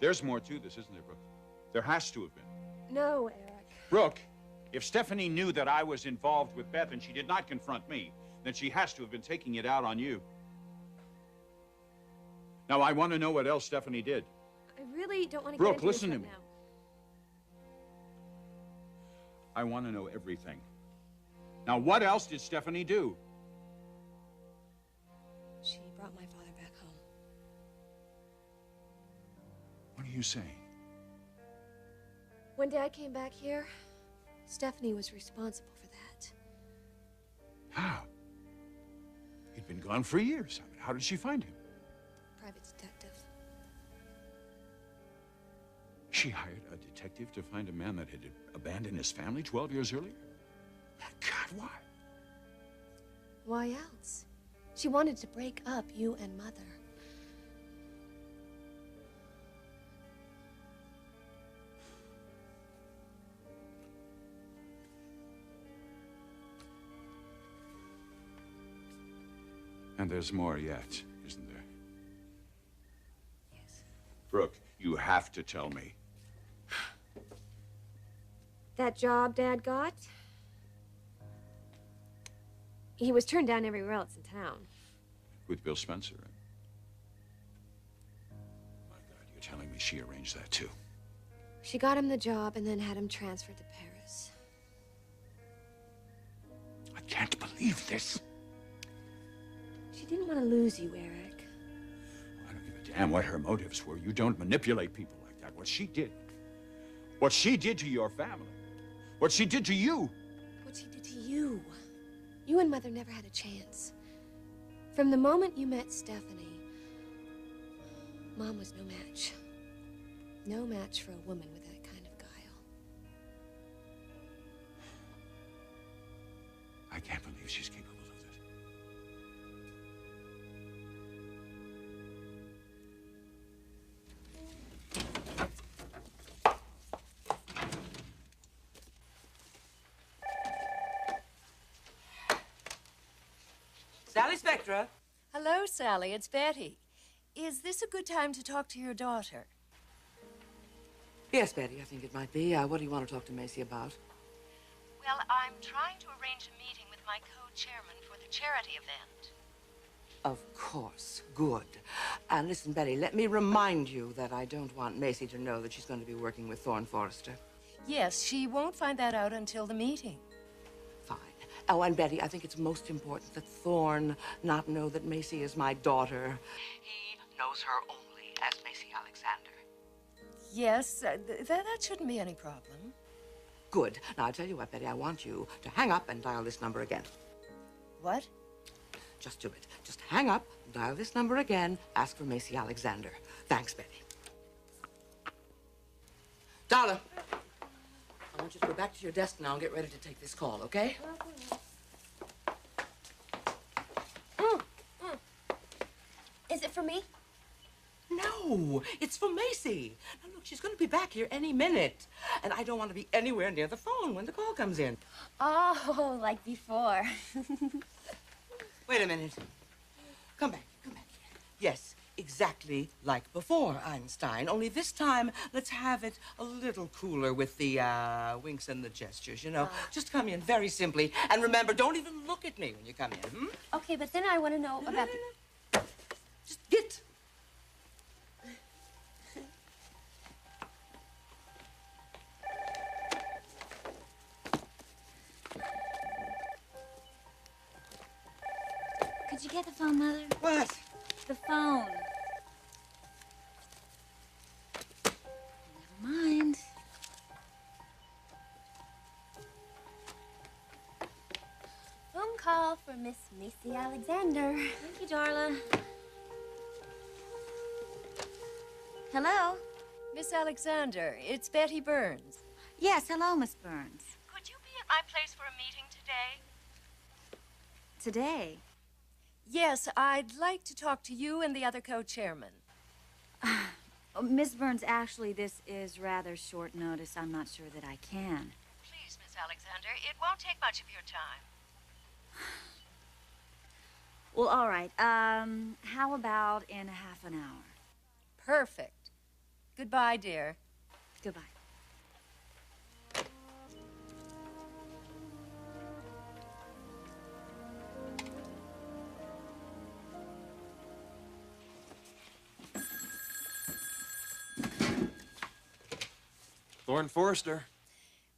There's more to this, isn't there, Brooke? There has to have been. No, Eric. Brooke, if Stephanie knew that I was involved with Beth and she did not confront me, then she has to have been taking it out on you. Now, I want to know what else Stephanie did. I really don't want to Brooke, get into listen this to right me. now. I want to know everything. Now, what else did Stephanie do? She brought my father back home. What are you saying? When Dad came back here, Stephanie was responsible for that. How? He'd been gone for years. I mean, how did she find him? Private detective. She hired a detective to find a man that had abandoned his family 12 years earlier? God, why? Why else? She wanted to break up you and Mother. And there's more yet, isn't there? Yes. Brooke, you have to tell me. That job Dad got? He was turned down everywhere else in town. With Bill Spencer. My God, you're telling me she arranged that too? She got him the job and then had him transferred to Paris. I can't believe this. She didn't want to lose you, Eric. I don't give a damn what her motives were. You don't manipulate people like that. What she did to your family, what she did to you. What she did to you. You and Mother never had a chance. From the moment you met Stephanie, Mom was no match. No match for a woman with that kind of guile. I can't believe she's capable of this. Sally Spectra. Hello, Sally. It's Betty. Is this a good time to talk to your daughter? Yes, Betty, I think it might be. What do you want to talk to Macy about? Well, I'm trying to arrange a meeting with my co-chairman for the charity event. Of course. Good. And listen, Betty, let me remind you that I don't want Macy to know that she's going to be working with Thorne Forrester. Yes, she won't find that out until the meeting. Fine. Oh, and Betty, I think it's most important that Thorne not know that Macy is my daughter. He knows her only as Macy Alexander. Yes, that shouldn't be any problem. Good. Now, I'll tell you what, Betty, I want you to hang up and dial this number again. What? Just do it. Just hang up, dial this number again, ask for Macy Alexander. Thanks, Betty. Darla, I want you to go back to your desk now and get ready to take this call, okay? Is it for me? No, it's for Macy. Now, look, she's going to be back here any minute. And I don't want to be anywhere near the phone when the call comes in. Oh, like before. Wait a minute. Come back here. Yes, exactly like before, Einstein. Only this time, let's have it a little cooler with the winks and the gestures, you know. Just come in very simply. And remember, don't even look at me when you come in, hmm? Okay, but then I want to know about the... Just get. Could you get the phone, Mother? What? The phone. Never mind. Phone call for Miss Macy Alexander. Thank you, Darla. Hello? Miss Alexander, it's Betty Burns. Yes, hello, Miss Burns. Could you be at my place for a meeting today? Today? Yes, I'd like to talk to you and the other co-chairman. Oh, Miss Burns, actually, this is rather short notice. I'm not sure that I can. Please, Miss Alexander, it won't take much of your time. Well, all right. How about in half an hour? Perfect. Goodbye, dear. Goodbye. Thorne Forrester.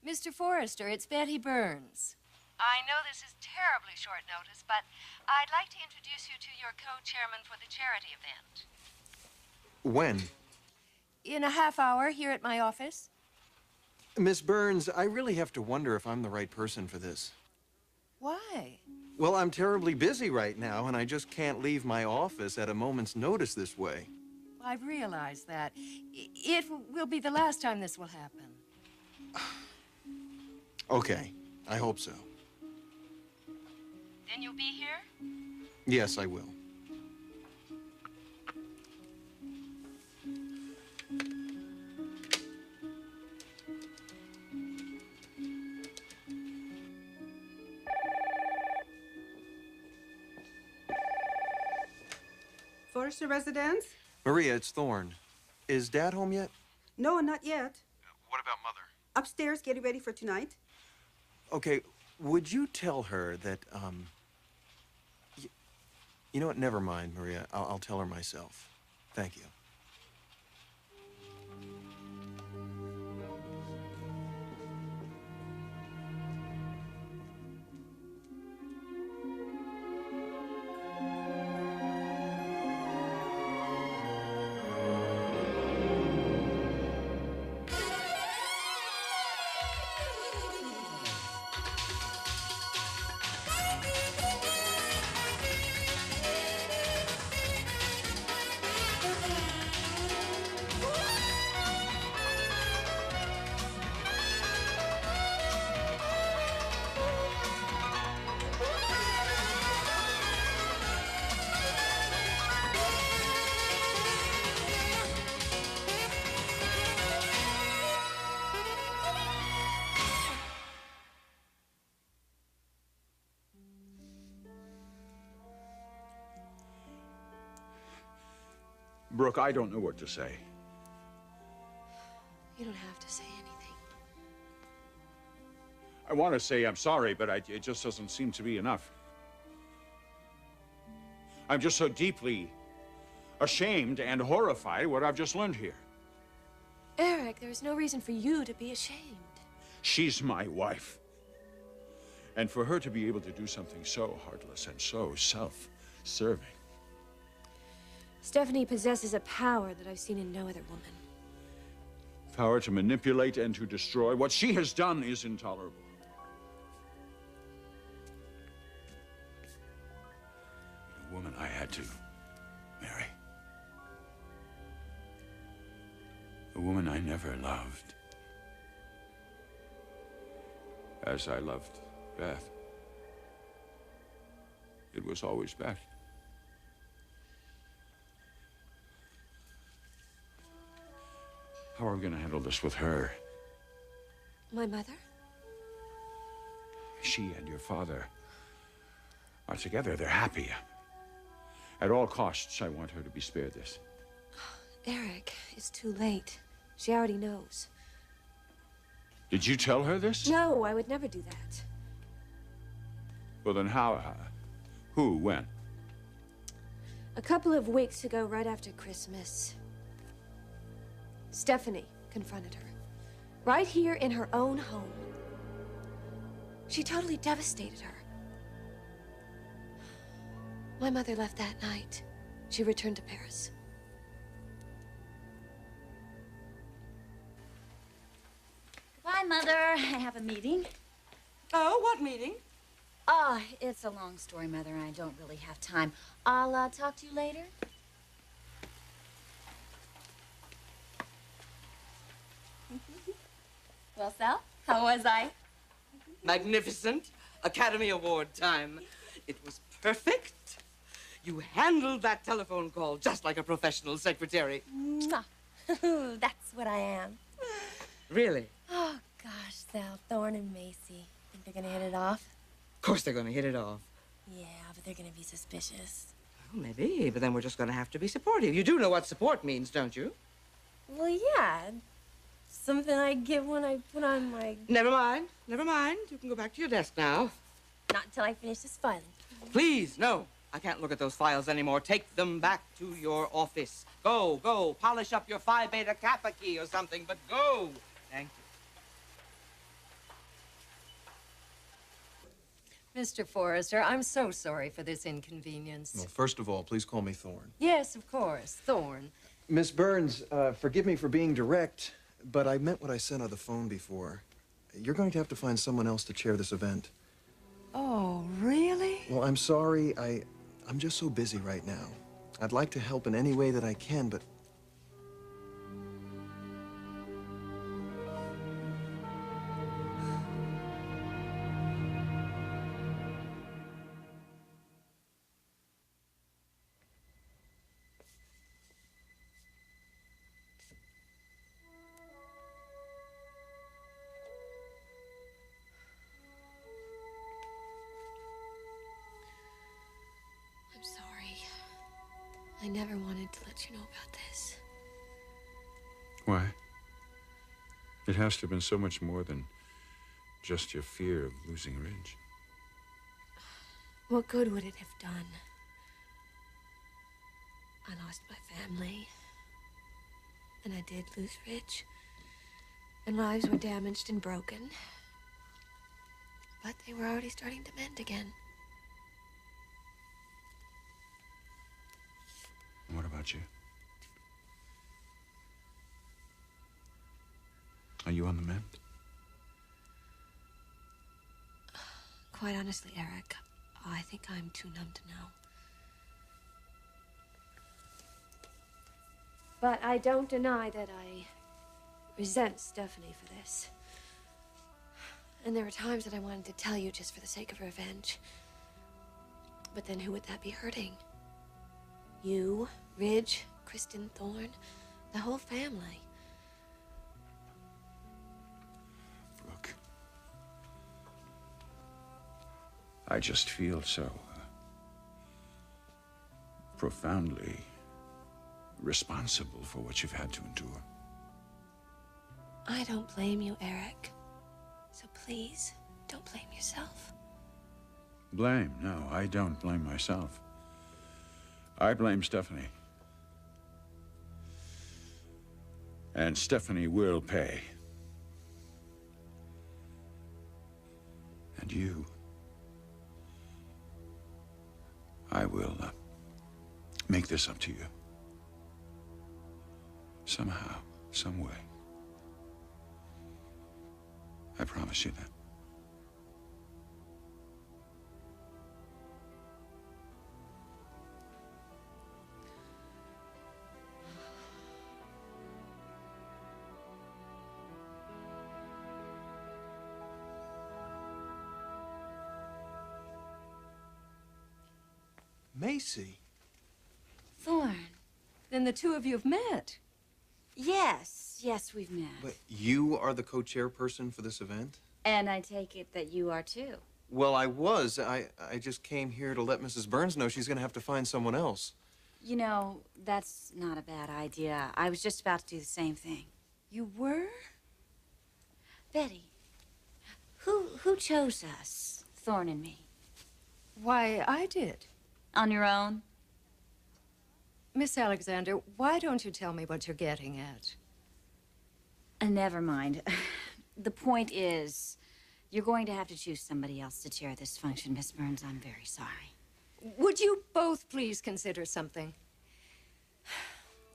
Mr. Forrester, it's Betty Burns. I know this is terribly short notice, but I'd like to introduce you to your co-chairman for the charity event. When? In a half hour here at my office. Miss Burns, I really have to wonder if I'm the right person for this. Why? Well, I'm terribly busy right now, and I just can't leave my office at a moment's notice this way. I've realized that. It will be the last time this will happen. Okay, I hope so. Then you'll be here? Yes, I will. Forrester residence? Maria, it's Thorne. Is Dad home yet? No, not yet. What about Mother? Upstairs, getting ready for tonight. Okay, would you tell her that, you know what? Never mind, Maria. I'll tell her myself. Thank you. Brooke, I don't know what to say. You don't have to say anything. I want to say I'm sorry, but it just doesn't seem to be enough. I'm just so deeply ashamed and horrified what I've just learned here. Eric, there's no reason for you to be ashamed. She's my wife. And for her to be able to do something so heartless and so self-serving. Stephanie possesses a power that I've seen in no other woman. Power to manipulate and to destroy. What she has done is intolerable. The woman I had to marry. A woman I never loved. As I loved Beth. It was always Beth. How are we going to handle this with her? My mother? She and your father are together. They're happy. At all costs, I want her to be spared this. Eric, it's too late. She already knows. Did you tell her this? No, I would never do that. Well, then how? Who? When? A couple of weeks ago, right after Christmas, Stephanie confronted her. Right here in her own home. She totally devastated her. My mother left that night. She returned to Paris. Goodbye, Mother. I have a meeting. Oh, what meeting? Oh, it's a long story, Mother, and I don't really have time. I'll talk to you later. Well, Sal, how was I? Magnificent. Academy Award time. It was perfect. You handled that telephone call just like a professional secretary. Mwah. That's what I am. Really? Oh, gosh, Sal, Thorne and Macy. Think they're gonna hit it off? Of course they're going to hit it off. Yeah, but they're gonna be suspicious. Well, maybe, but then we're just going to have to be supportive. You do know what support means, don't you? Well, yeah. Something I get when I put on my... Never mind. Never mind. You can go back to your desk now. Not until I finish this filing. Please, no. I can't look at those files anymore. Take them back to your office. Go, go. Polish up your Phi Beta Kappa key or something, but go. Thank you. Mr. Forrester, I'm so sorry for this inconvenience. Well, first of all, please call me Thorne. Yes, of course, Thorne. Miss Burns, forgive me for being direct, but I meant what I said on the phone before. You're going to have to find someone else to chair this event. Oh, really? Well, I'm sorry. I'm just so busy right now. I'd like to help in any way that I can, but... I'm sorry. I never wanted to let you know about this. Why? It has to have been so much more than just your fear of losing Ridge. What good would it have done? I lost my family. And I did lose Ridge. And lives were damaged and broken. But they were already starting to mend again. And what about you? Are you on the mend? Quite honestly, Eric, I think I'm too numb to know. But I don't deny that I resent Stephanie for this. And there were times that I wanted to tell you just for the sake of revenge. But then who would that be hurting? You, Ridge, Kristen Thorne, the whole family. Brooke. I just feel so profoundly responsible for what you've had to endure. I don't blame you, Eric. So please, don't blame yourself. Blame? No, I don't blame myself. I blame Stephanie. And Stephanie will pay. And you, I will make this up to you. Somehow, some way. I promise you that. Macy? Thorne. Then the two of you have met. Yes, we've met. But you are the co-chairperson for this event? And I take it that you are too. Well, I was. I just came here to let Mrs. Burns know she's going to have to find someone else. You know, that's not a bad idea. I was just about to do the same thing. You were? Betty, who chose us, Thorne and me? Why, I did. On your own? Miss Alexander, why don't you tell me what you're getting at? Never mind. The point is, you're going to have to choose somebody else to chair this function, Miss Burns. I'm very sorry. Would you both please consider something?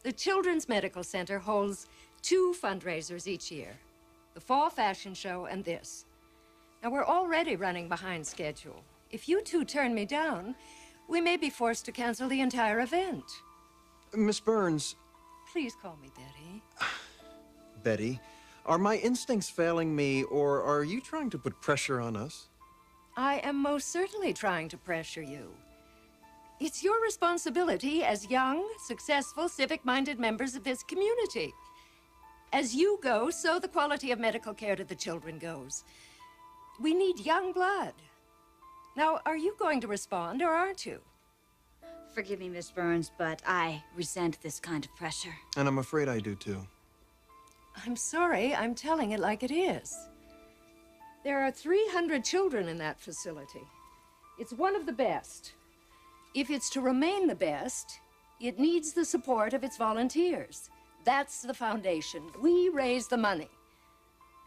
The Children's Medical Center holds 2 fundraisers each year. The Fall Fashion Show and this. Now, we're already running behind schedule. If you two turn me down, we may be forced to cancel the entire event. Miss Burns. Please call me Betty. Betty, are my instincts failing me, or are you trying to put pressure on us? I am most certainly trying to pressure you. It's your responsibility as young, successful, civic-minded members of this community. As you go, so the quality of medical care to the children goes. We need young blood. Now, are you going to respond, or aren't you? Forgive me, Miss Burns, but I resent this kind of pressure. And I'm afraid I do, too. I'm sorry, I'm telling it like it is. There are 300 children in that facility. It's one of the best. If it's to remain the best, it needs the support of its volunteers. That's the foundation. We raise the money.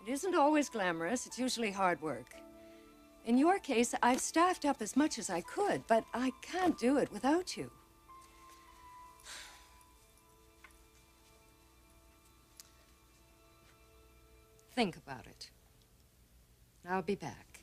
It isn't always glamorous, it's usually hard work. In your case, I've staffed up as much as I could, but I can't do it without you. Think about it. I'll be back.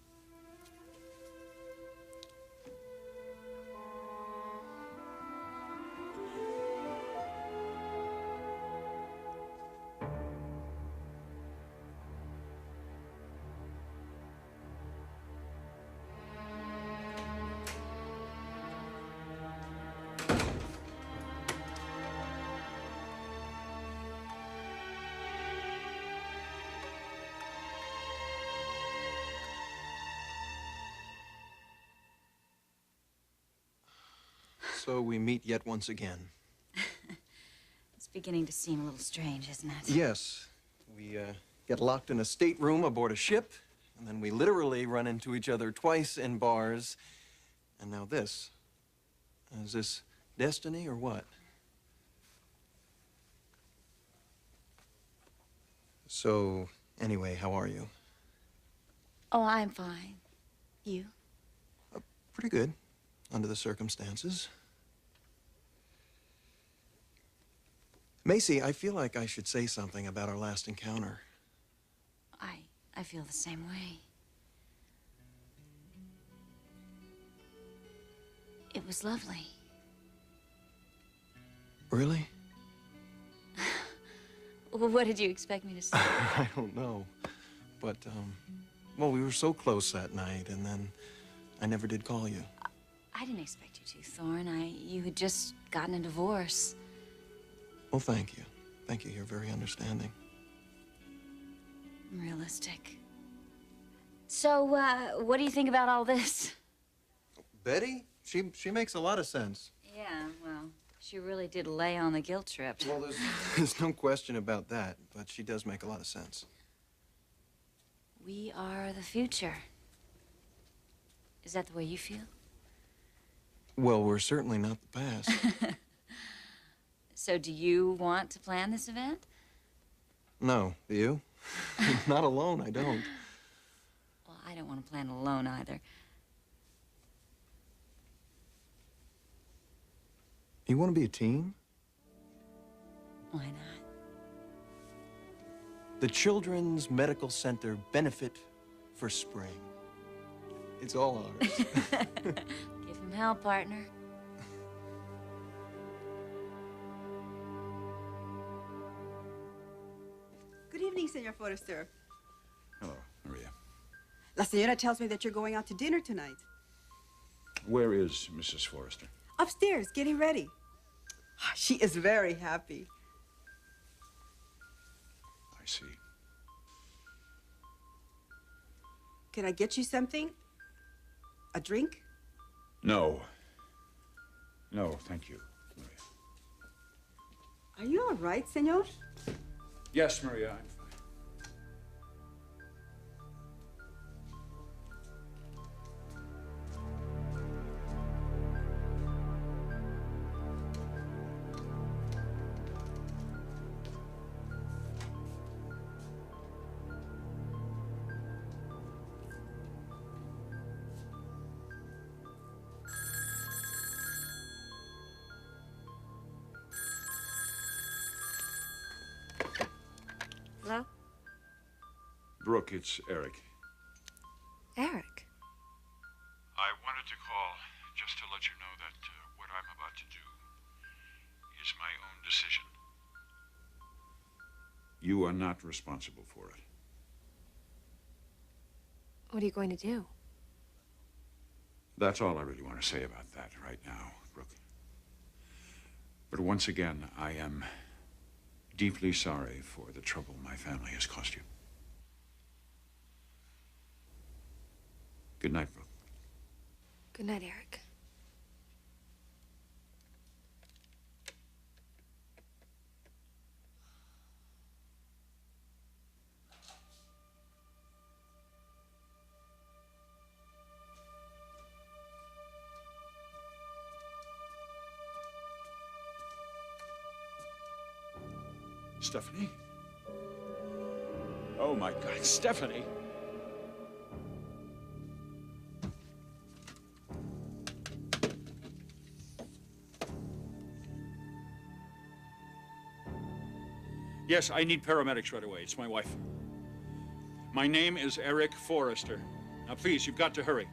So we meet yet once again. It's beginning to seem a little strange, isn't it? Yes. We get locked in a stateroom aboard a ship, and then we literally run into each other twice in bars. And now this. Is this destiny or what? So, anyway, how are you? Oh, I'm fine. You? Pretty good, under the circumstances. Macy, I feel like I should say something about our last encounter. I feel the same way. It was lovely. Really? Well, what did you expect me to say? I don't know. But, well, we were so close that night, and then I never did call you. I didn't expect you to, Thorne. You had just gotten a divorce. Well, thank you. Thank you. You're very understanding. I'm realistic. So, what do you think about all this? Betty? She makes a lot of sense. Yeah, well, she really did lay on the guilt trip. Well, there's no question about that, but she does make a lot of sense. We are the future. Is that the way you feel? Well, we're certainly not the past. So do you want to plan this event? No, do you? Not alone, I don't. Well, I don't want to plan alone either. You want to be a team? Why not? The Children's Medical Center Benefit for Spring. It's all ours. Give him hell, partner. Good evening, Senor Forrester. Hello, Maria. La señora tells me that you're going out to dinner tonight. Where is Mrs. Forrester? Upstairs, getting ready. She is very happy. I see. Can I get you something? A drink? No. No, thank you, Maria. Are you all right, senor? Yes, Maria, I'm fine. Hello? Brooke, it's Eric. Eric? I wanted to call just to let you know that what I'm about to do is my own decision. You are not responsible for it. What are you going to do? That's all I really want to say about that right now, Brooke. But once again, I am deeply sorry for the trouble my family has caused you. Good night, Brooke. Good night, Eric. Stephanie? Oh, my God, Stephanie! Yes, I need paramedics right away. It's my wife. My name is Eric Forrester. Now, please, you've got to hurry.